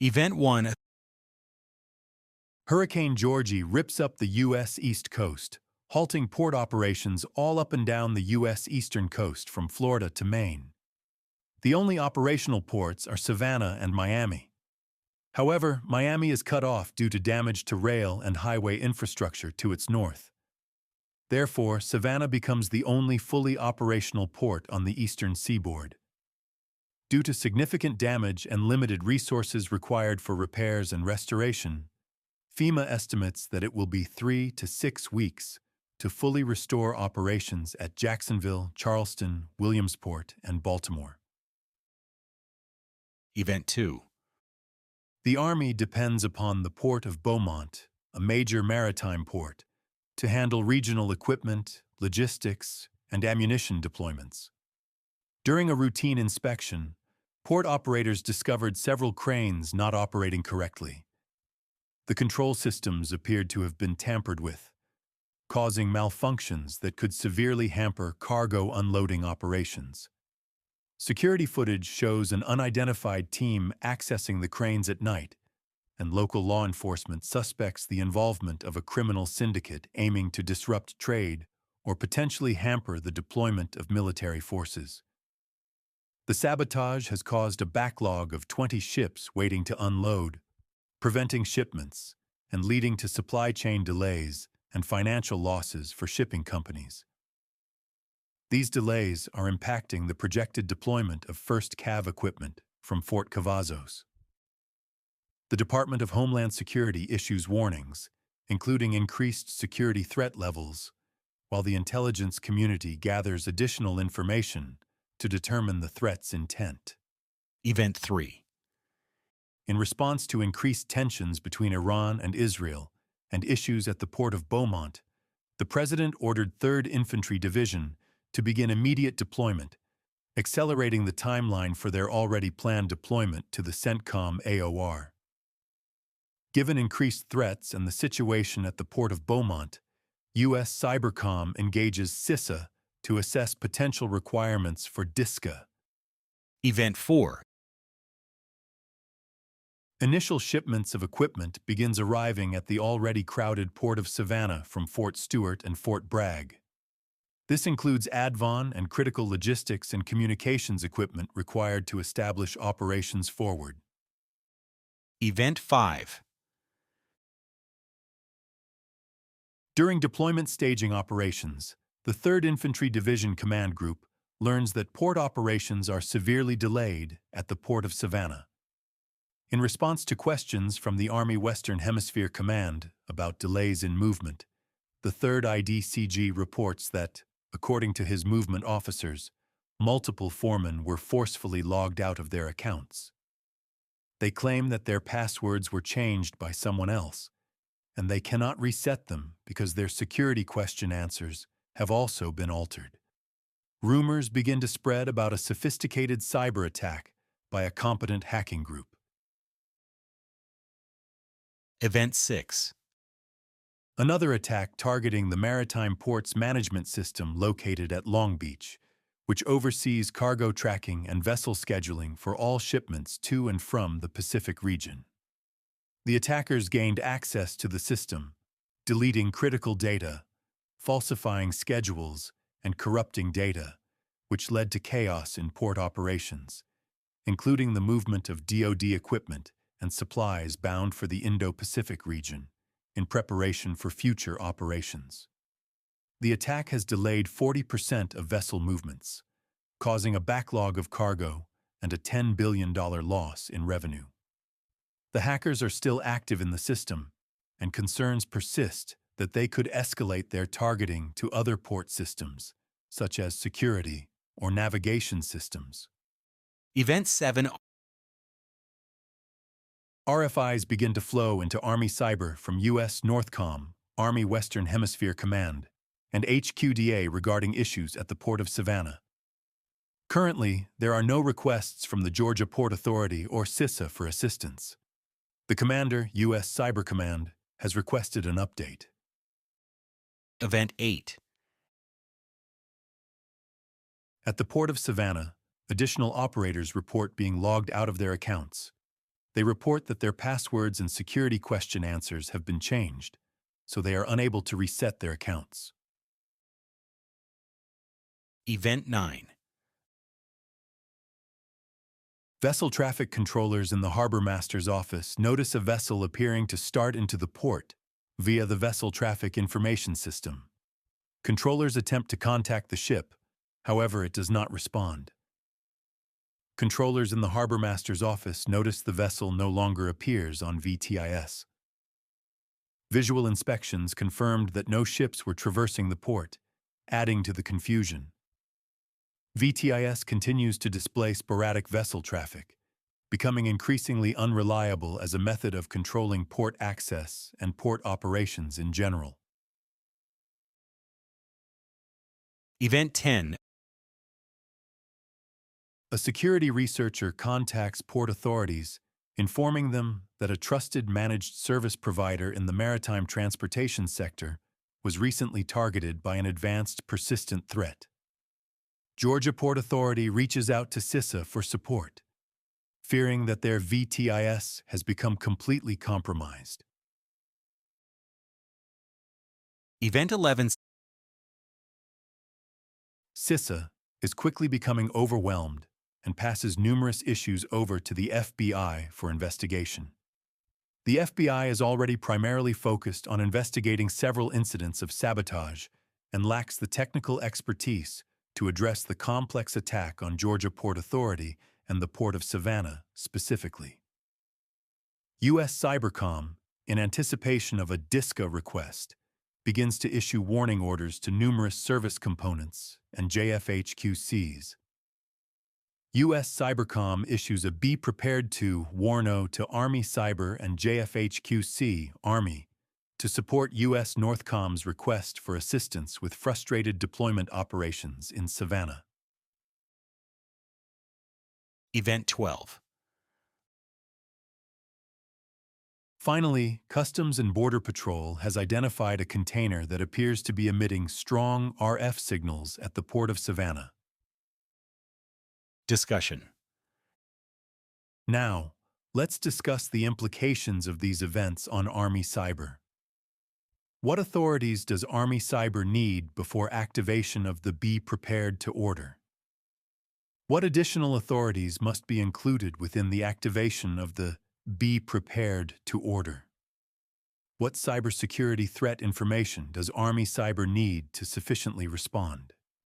Event 1. Hurricane Georgie rips up the U.S. East Coast, halting port operations all up and down the U.S. eastern coast from Florida to Maine. The only operational ports are Savannah and Miami. However, Miami is cut off due to damage to rail and highway infrastructure to its north. Therefore, Savannah becomes the only fully operational port on the eastern seaboard. Due to significant damage and limited resources required for repairs and restoration, FEMA estimates that it will be 3 to 6 weeks to fully restore operations at Jacksonville, Charleston, Williamsport, and Baltimore. Event 2. The Army depends upon the Port of Beaumont, a major maritime port, to handle regional equipment, logistics, and ammunition deployments. During a routine inspection, port operators discovered several cranes not operating correctly. The control systems appeared to have been tampered with, causing malfunctions that could severely hamper cargo unloading operations. Security footage shows an unidentified team accessing the cranes at night, and local law enforcement suspects the involvement of a criminal syndicate aiming to disrupt trade or potentially hamper the deployment of military forces. The sabotage has caused a backlog of 20 ships waiting to unload, preventing shipments and leading to supply chain delays and financial losses for shipping companies. These delays are impacting the projected deployment of first CAV equipment from Fort Cavazos. The Department of Homeland Security issues warnings, including increased security threat levels, while the intelligence community gathers additional information to determine the threat's intent. Event 3. In response to increased tensions between Iran and Israel and issues at the Port of Beaumont, the President ordered 3rd Infantry Division to begin immediate deployment, accelerating the timeline for their already planned deployment to the CENTCOM AOR. Given increased threats and the situation at the Port of Beaumont, U.S. Cybercom engages CISA to assess potential requirements for DISCA. Event 4. Initial shipments of equipment begins arriving at the already crowded Port of Savannah from Fort Stewart and Fort Bragg. This includes ADVON and critical logistics and communications equipment required to establish operations forward. Event 5. During deployment staging operations, the 3rd Infantry Division Command Group learns that port operations are severely delayed at the Port of Savannah. In response to questions from the Army Western Hemisphere Command about delays in movement, the 3rd IDCG reports that, according to his movement officers, multiple foremen were forcefully logged out of their accounts. They claim that their passwords were changed by someone else, and they cannot reset them because their security question answers have also been altered. Rumors begin to spread about a sophisticated cyber attack by a competent hacking group. Event 6. Another attack targeting the Maritime Ports Management System located at Long Beach, which oversees cargo tracking and vessel scheduling for all shipments to and from the Pacific region. The attackers gained access to the system, deleting critical data, falsifying schedules, and corrupting data, which led to chaos in port operations, including the movement of DoD equipment and supplies bound for the Indo-Pacific region in preparation for future operations. The attack has delayed 40% of vessel movements, causing a backlog of cargo and a $10 billion loss in revenue. The hackers are still active in the system, and concerns persist that they could escalate their targeting to other port systems, such as security or navigation systems. Event 7. RFIs begin to flow into Army Cyber from U.S. Northcom, Army Western Hemisphere Command, and HQDA regarding issues at the Port of Savannah. Currently, there are no requests from the Georgia Port Authority or CISA for assistance. The commander, U.S. Cyber Command, has requested an update. Event 8. At the Port of Savannah, additional operators report being logged out of their accounts. They report that their passwords and security question answers have been changed, so they are unable to reset their accounts. Event 9. Vessel traffic controllers in the harbor master's office notice a vessel appearing to start into the port via the Vessel Traffic Information System. Controllers attempt to contact the ship, however, it does not respond. Controllers in the harbor master's office notice the vessel no longer appears on VTIS. Visual inspections confirmed that no ships were traversing the port, adding to the confusion. VTIS continues to display sporadic vessel traffic, becoming increasingly unreliable as a method of controlling port access and port operations in general. Event 10. A security researcher contacts port authorities, informing them that a trusted managed service provider in the maritime transportation sector was recently targeted by an advanced persistent threat. Georgia Port Authority reaches out to CISA for support, fearing that their VTIS has become completely compromised. Event 11. CISA is quickly becoming overwhelmed and passes numerous issues over to the FBI for investigation. The FBI is already primarily focused on investigating several incidents of sabotage and lacks the technical expertise to address the complex attack on Georgia Port Authority and the Port of Savannah specifically. U.S. Cybercom, in anticipation of a DISCA request, begins to issue warning orders to numerous service components and JFHQCs. U.S. Cybercom issues a Be Prepared To warno to Army Cyber and JFHQC Army to support U.S. Northcom's request for assistance with frustrated deployment operations in Savannah. Event 12. Finally, Customs and Border Patrol has identified a container that appears to be emitting strong RF signals at the Port of Savannah. Discussion. Now, let's discuss the implications of these events on Army Cyber. What authorities does Army Cyber need before activation of the Be Prepared To order? What additional authorities must be included within the activation of the Be Prepared To order? What cybersecurity threat information does Army Cyber need to sufficiently respond?